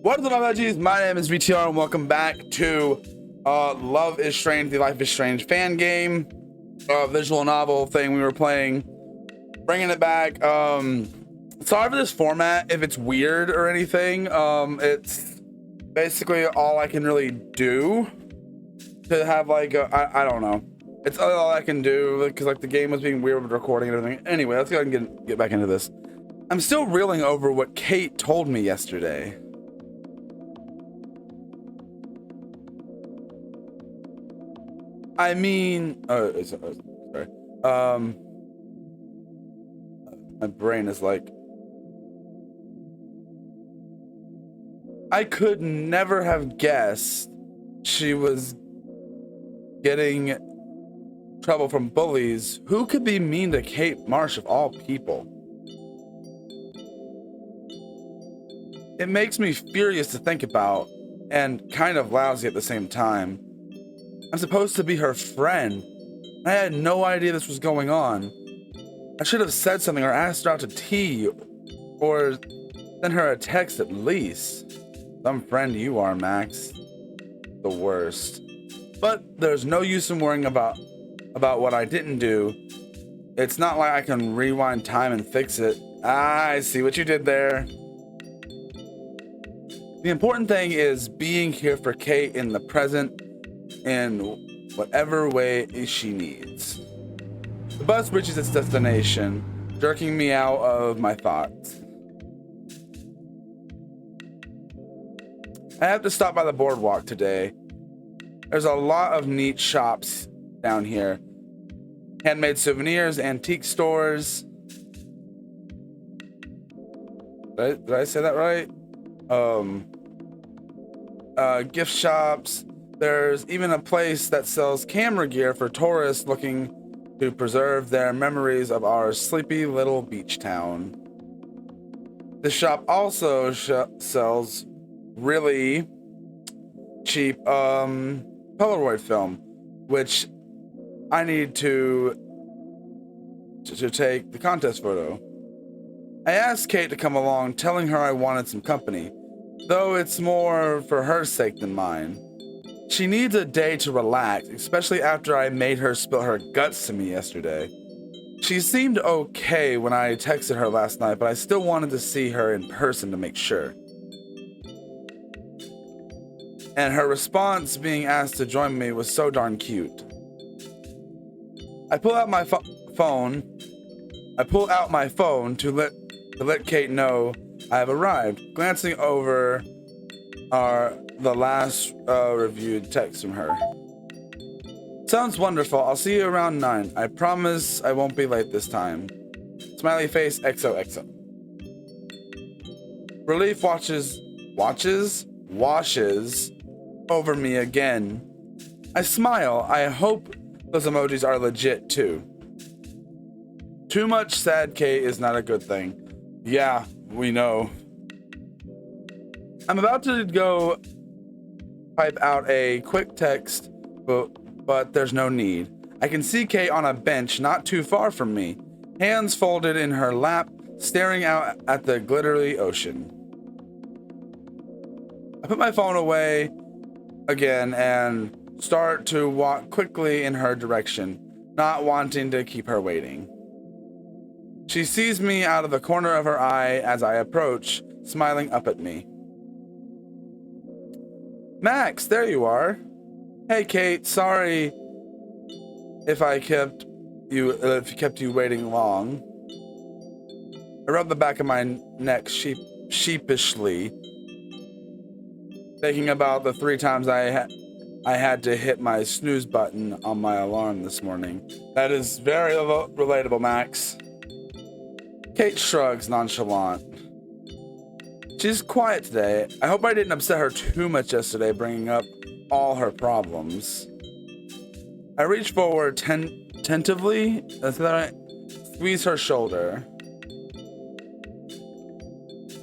What is up, my veggies? My name is VTR and welcome back to Love is Strange, the Life is Strange fan game, visual novel thing we were playing. Bringing it back. Sorry for this format if it's weird or anything. It's basically all I can really do to have like I don't know. It's all I can do because like the game was being weird with recording and everything. Anyway, let's go ahead and get back into this. I'm still reeling over what Kate told me yesterday. I mean, sorry. My brain is like, I could never have guessed she was getting trouble from bullies. Who could be mean to Kate Marsh of all people? It makes me furious to think about and kind of lousy at the same time. I'm supposed to be her friend. I had no idea this was going on. I should have said something or asked her out to tea or sent her a text at least. Some friend you are, Max. The worst. But there's no use in worrying about what I didn't do. It's not like I can rewind time and fix it. I see what you did there. The important thing is being here for Kate in the present in whatever way she needs. The bus reaches its destination, jerking me out of my thoughts. I have to stop by the boardwalk today. There's a lot of neat shops down here. Handmade souvenirs, antique stores. Did I say that right? Gift shops. There's even a place that sells camera gear for tourists looking to preserve their memories of our sleepy little beach town. The shop also sells really cheap Polaroid film, which I need to take the contest photo. I asked Kate to come along, telling her I wanted some company, though it's more for her sake than mine. She needs a day to relax, especially after I made her spill her guts to me yesterday. She seemed okay when I texted her last night, but I still wanted to see her in person to make sure. And her response being asked to join me was so darn cute. I pull out my phone to let Kate know I have arrived, glancing over the last reviewed text from her. Sounds wonderful. I'll see you around 9. I promise I won't be late this time. Smiley face XOXO. Relief washes over me again. I smile. I hope those emojis are legit too. Too much sad Kate is not a good thing. Yeah, we know. I'm about to go type out a quick text, but there's no need. I can see Kate on a bench not too far from me, hands folded in her lap, staring out at the glittery ocean. I put my phone away again and start to walk quickly in her direction, not wanting to keep her waiting. She sees me out of the corner of her eye as I approach, smiling up at me. Max, there you are. Hey, Kate, sorry if I kept you waiting long. I rubbed the back of my neck sheepishly, thinking about the 3 times I had to hit my snooze button on my alarm this morning. That is very relatable, Max. Kate shrugs nonchalant. She's quiet today. I hope I didn't upset her too much yesterday, bringing up all her problems. I reach forward tentatively, squeeze her shoulder.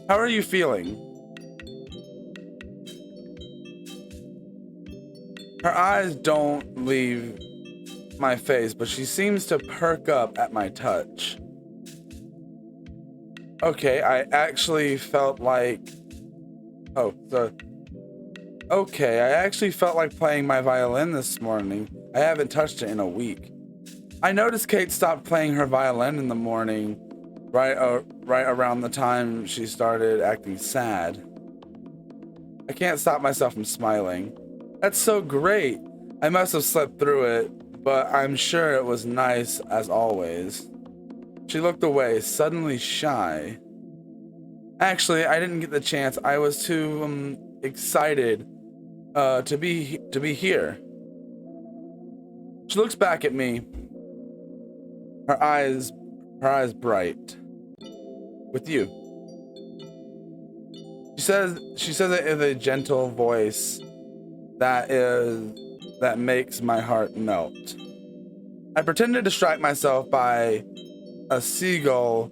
How are you feeling? Her eyes don't leave my face, but she seems to perk up at my touch. Okay, I actually felt like Oh, so okay, I actually felt like playing my violin this morning. I haven't touched it in a week. I noticed Kate stopped playing her violin in the morning, right around the time she started acting sad. I can't stop myself from smiling. That's so great. I must have slept through it, but I'm sure it was nice as always. She looked away, suddenly shy. Actually, I didn't get the chance. I was too excited to be here. She looks back at me. Her eyes bright. With you. She says it in a gentle voice that makes my heart melt. I pretend to distract myself by a seagull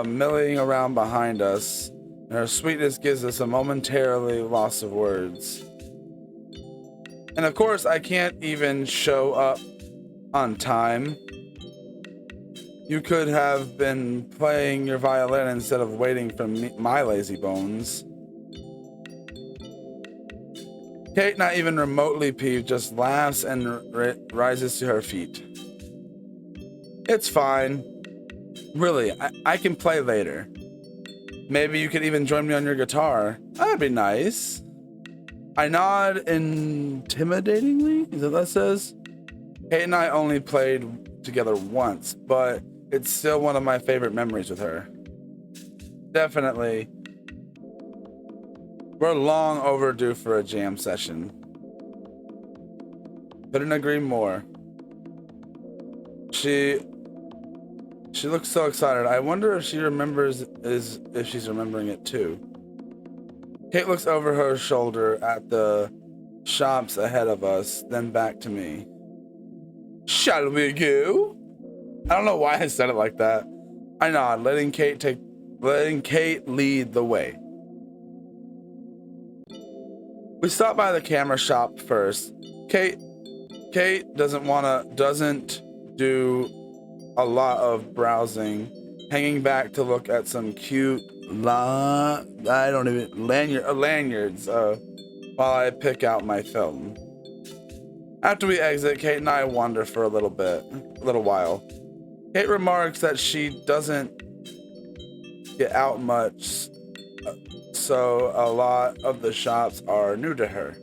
milling around behind us, and her sweetness gives us a momentarily loss of words. And of course, I can't even show up on time. You could have been playing your violin instead of waiting for my lazy bones. Kate, not even remotely peeved, just laughs and rises to her feet. It's fine. Really, I can play later. Maybe you could even join me on your guitar. That'd be nice. I nod intimidatingly, is that what that says? Kate and I only played together once, but it's still one of my favorite memories with her. Definitely. We're long overdue for a jam session. Couldn't agree more. She looks so excited. I wonder if she remembers if she's remembering it too. Kate looks over her shoulder at the shops ahead of us, then back to me. Shall we go? I don't know why I said it like that. I nod, letting Kate lead the way. We stop by the camera shop first. Kate doesn't do a lot of browsing, hanging back to look at some cute lanyards while I pick out my film. After we exit, Kate and I wander for a little while. Kate remarks that she doesn't get out much, so a lot of the shops are new to her.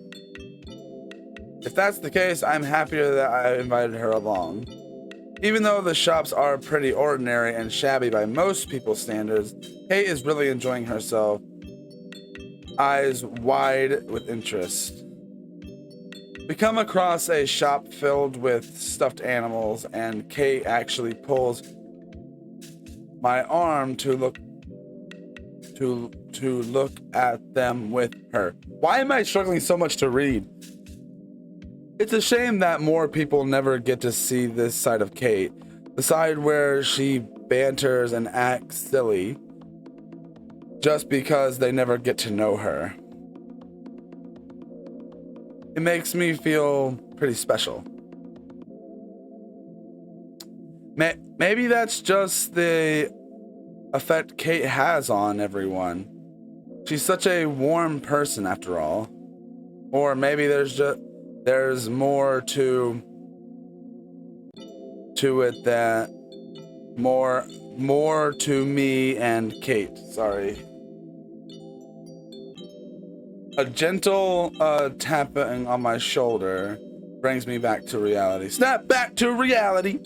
If that's the case, I'm happier that I invited her along. Even though the shops are pretty ordinary and shabby by most people's standards, Kate is really enjoying herself, eyes wide with interest. We come across a shop filled with stuffed animals, and Kate actually pulls my arm to look at them with her. Why am I struggling so much to read? It's a shame that more people never get to see this side of Kate, the side where she banters and acts silly, just because they never get to know her. It makes me feel pretty special. Maybe that's just the effect Kate has on everyone. She's such a warm person after all. Or maybe there's more to it that more to me and Kate. Sorry. A gentle tapping on my shoulder brings me back to reality. Snap back to reality.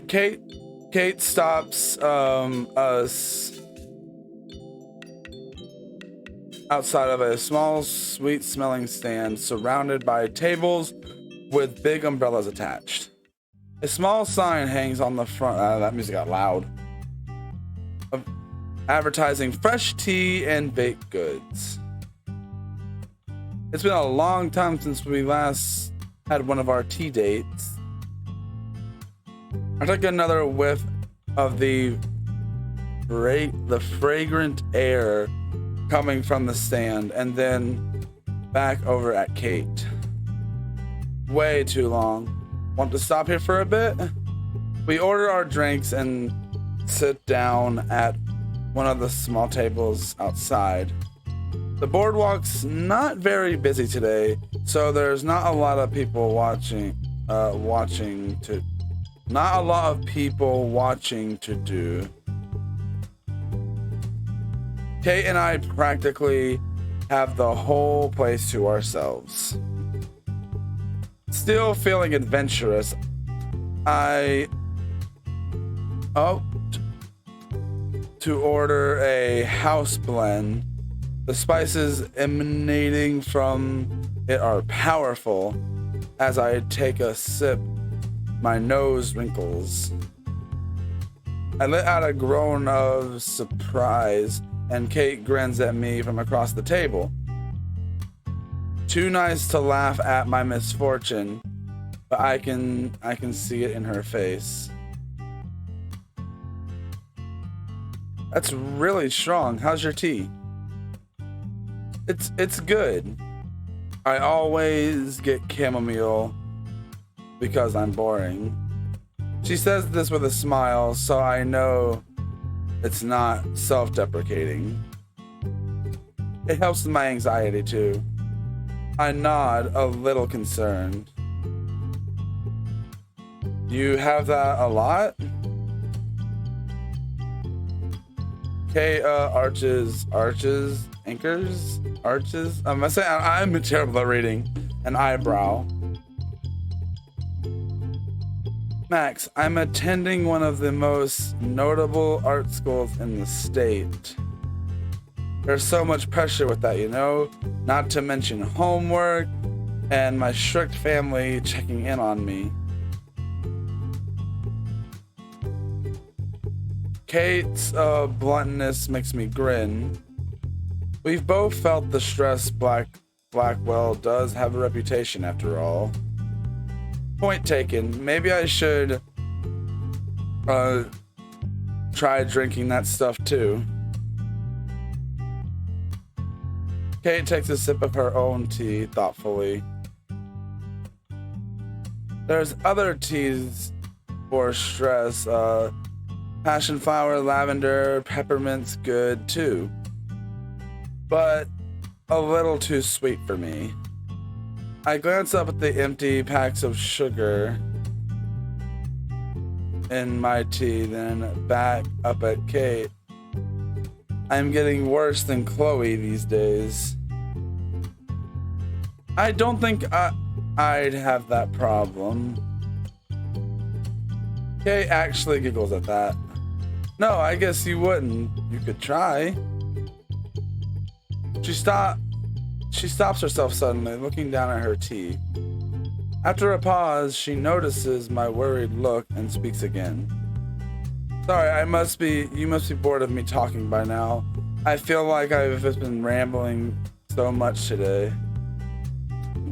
Kate stops us outside of a small, sweet-smelling stand surrounded by tables with big umbrellas attached. A small sign hangs on the front. That music got loud. Advertising fresh tea and baked goods. It's been a long time since we last had one of our tea dates. I took another whiff of the fragrant air coming from the stand, and then back over at Kate. Way too long. Want to stop here for a bit? We order our drinks and sit down at one of the small tables outside. The boardwalk's not very busy today, so there's not a lot of people watching to do. Kate and I practically have the whole place to ourselves. Still feeling adventurous, I opted to order a house blend. The spices emanating from it are powerful. As I take a sip, my nose wrinkles. I let out a groan of surprise, and Kate grins at me from across the table. Too nice to laugh at my misfortune, but I can see it in her face. That's really strong. How's your tea? It's good. I always get chamomile because I'm boring. She says this with a smile, so I know it's not self-deprecating. It helps with my anxiety too. I nod, a little concerned. You have that a lot? Okay, arches, anchors, arches. I'm terrible at reading. An eyebrow. Max, I'm attending one of the most notable art schools in the state. There's so much pressure with that, you know? Not to mention homework and my strict family checking in on me. Kate's bluntness makes me grin. We've both felt the stress. Blackwell does have a reputation after all. Point taken. Maybe I should try drinking that stuff too. Kate takes a sip of her own tea thoughtfully. There's other teas for stress. Passion flower, lavender, peppermint's good too. But a little too sweet for me. I glance up at the empty packs of sugar in my tea, then back up at Kate. I'm getting worse than Chloe these days. I don't think I'd have that problem. Kate actually giggles at that. No, I guess you wouldn't. You could try. She stops herself suddenly, looking down at her tea. After a pause, she notices my worried look and speaks again. Sorry, you must be bored of me talking by now. I feel like I've just been rambling so much today.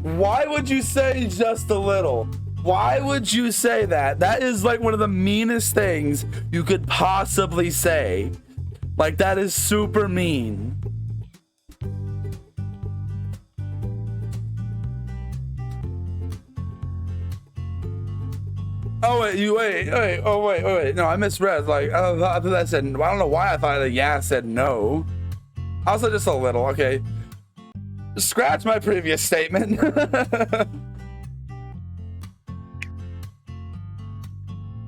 Why would you say just a little? Why would you say that? That is like one of the meanest things you could possibly say. Like, that is super mean. Oh wait. No, I misread. Like, I thought that said. I don't know why I thought a yeah said no. Also, just a little. Okay. Scratch my previous statement.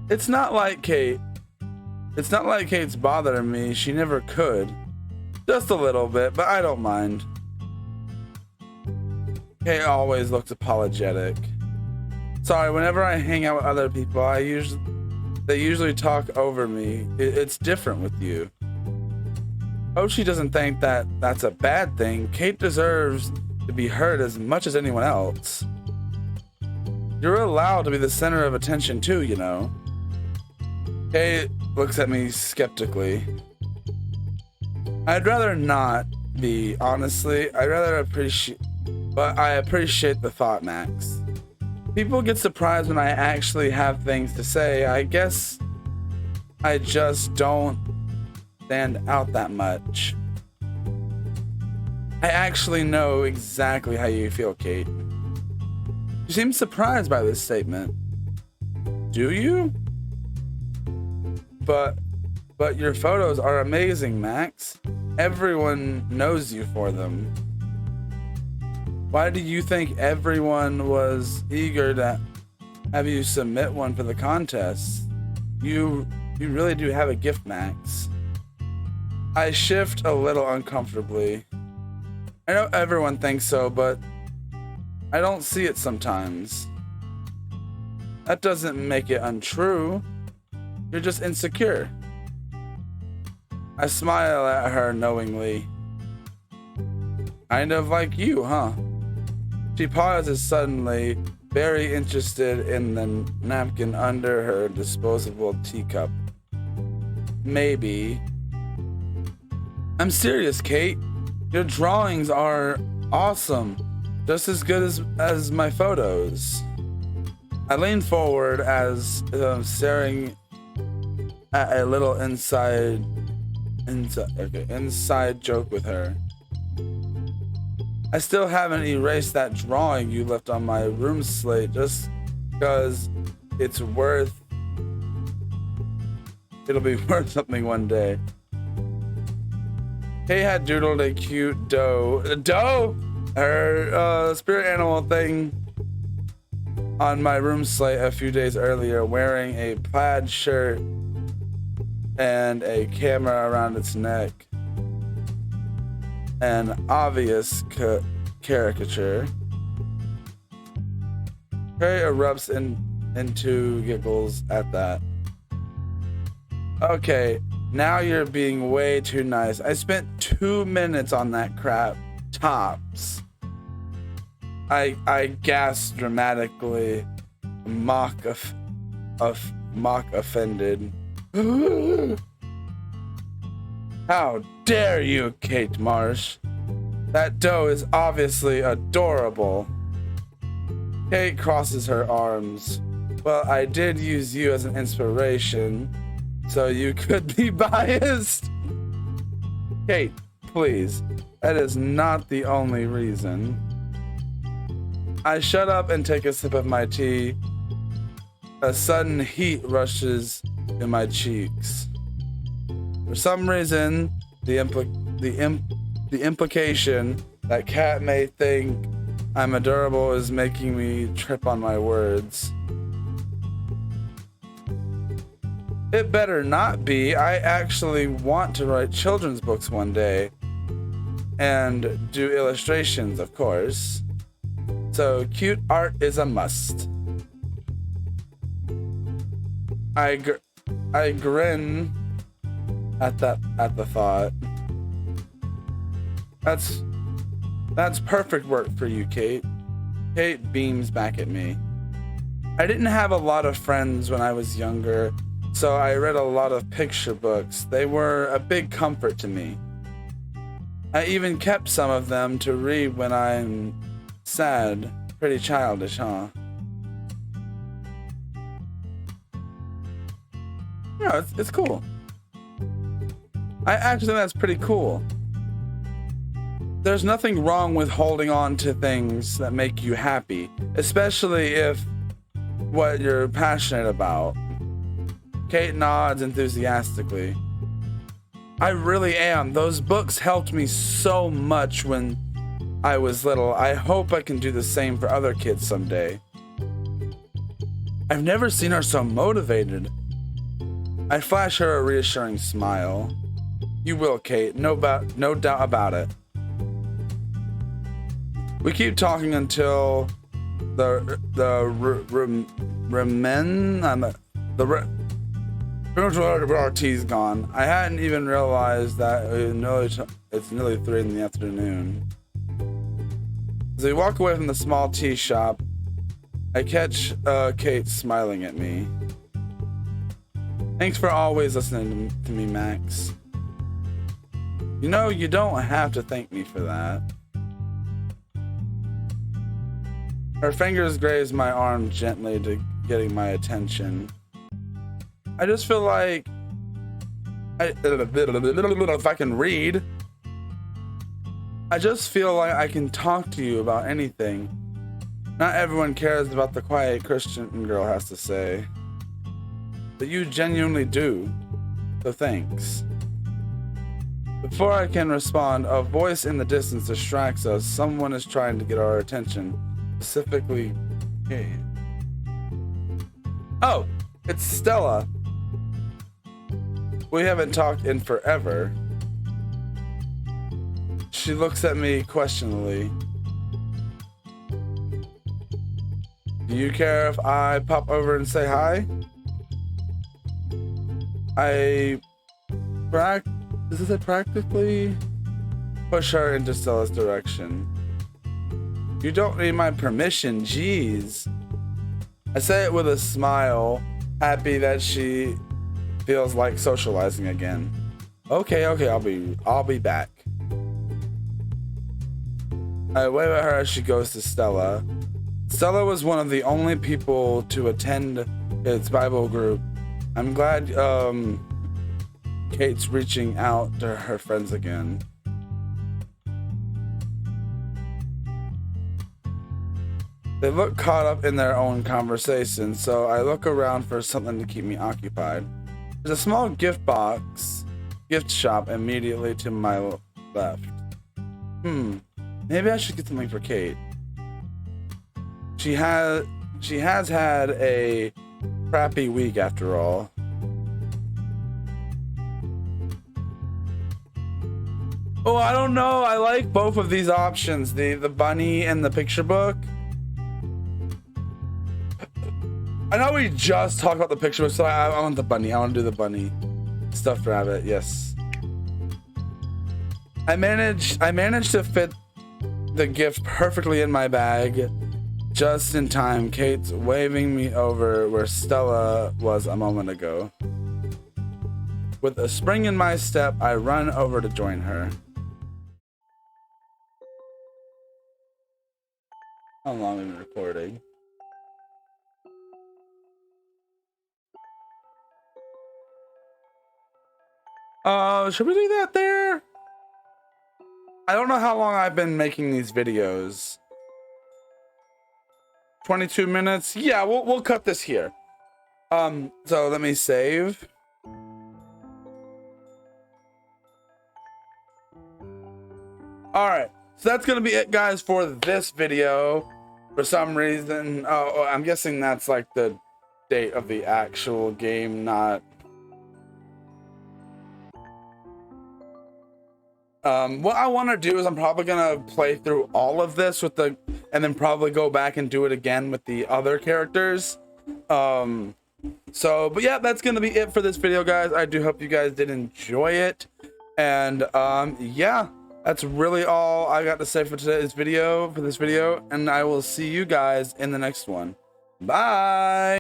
It's not like Kate's bothering me. She never could. Just a little bit, but I don't mind. Kate always looks apologetic. Sorry, whenever I hang out with other people, they usually talk over me. It's different with you. Hope she doesn't think that that's a bad thing. Kate deserves to be heard as much as anyone else. You're allowed to be the center of attention too, you know. Kate looks at me skeptically. I'd rather not be, honestly. I appreciate the thought, Max. People get surprised when I actually have things to say. I guess I just don't stand out that much. I actually know exactly how you feel, Kate. You seem surprised by this statement. Do you? But But your photos are amazing, Max. Everyone knows you for them. Why do you think everyone was eager to have you submit one for the contest? You really do have a gift, Max. I shift a little uncomfortably. I know everyone thinks so, but I don't see it sometimes. That doesn't make it untrue. You're just insecure. I smile at her knowingly. Kind of like you, huh? She pauses suddenly, very interested in the napkin under her disposable teacup. Maybe. I'm serious, Kate. Your drawings are awesome. Just as good as my photos. I lean forward as I'm staring at a little inside joke with her. I still haven't erased that drawing you left on my room slate just because it'll be worth something one day. Kay had doodled a cute doe, her spirit animal thing on my room slate a few days earlier, wearing a plaid shirt and a camera around its neck. An obvious caricature. Carrie erupts into giggles at that. Okay, now you're being way too nice. I spent 2 minutes on that crap. Tops. I gasped dramatically, mock offended. How dare you, Kate Marsh? That doe is obviously adorable. Kate crosses her arms. Well, I did use you as an inspiration, so you could be biased. Kate, please. That is not the only reason. I shut up and take a sip of my tea. A sudden heat rushes in my cheeks. For some reason, the implication that Kat may think I'm adorable is making me trip on my words. It better not be. I actually want to write children's books one day. And do illustrations, of course. So cute art is a must. I grin at the thought. That's perfect work for you, Kate. Kate beams back at me. I didn't have a lot of friends when I was younger, so I read a lot of picture books. They were a big comfort to me. I even kept some of them to read when I'm sad. Pretty childish, huh? Yeah, it's cool. I actually think that's pretty cool. There's nothing wrong with holding on to things that make you happy, especially if what you're passionate about. Kate nods enthusiastically. I really am. Those books helped me so much when I was little. I hope I can do the same for other kids someday. I've never seen her so motivated. I flash her a reassuring smile. You will, Kate. No doubt about it. We keep talking until the tea's gone. I hadn't even realized that it's nearly 3 in the afternoon. As we walk away from the small tea shop, I catch Kate smiling at me. Thanks for always listening to me, Max. You know, you don't have to thank me for that. Her fingers graze my arm gently to getting my attention. I just feel like if I can read, I just feel like I can talk to you about anything. Not everyone cares about the quiet Christian girl has to say, but you genuinely do. So thanks. Before I can respond, a voice in the distance distracts us. Someone is trying to get our attention. Specifically, Kate. Oh, it's Stella. We haven't talked in forever. She looks at me questioningly. Do you care if I pop over and say hi? Does it say practically? Push her into Stella's direction. You don't need my permission, jeez. I say it with a smile, happy that she feels like socializing again. Okay, I'll be back. I wave at her as she goes to Stella. Stella was one of the only people to attend its Bible group. I'm glad Kate's reaching out to her friends again. They look caught up in their own conversation, so I look around for something to keep me occupied. There's a small gift shop immediately to my left. Maybe I should get something for Kate. She has had a crappy week after all. Oh, I don't know. I like both of these options, the bunny and the picture book. I know we just talked about the picture book, so I want the bunny. I want to do the bunny. Stuffed rabbit, yes. I managed to fit the gift perfectly in my bag just in time. Kate's waving me over where Stella was a moment ago. With a spring in my step, I run over to join her. How long have we been recording? Should we do that there? I don't know how long I've been making these videos. 22 minutes? Yeah, we'll cut this here. So let me save. Alright, so that's gonna be it, guys, for this video. For some reason, I'm guessing that's like the date of the actual game, not... what I want to do is I'm probably gonna play through all of this with and then probably go back and do it again with the other characters. But yeah, that's gonna be it for this video, guys. I do hope you guys did enjoy it, and yeah, that's really all I got to say for this video, and I will see you guys in the next one. Bye.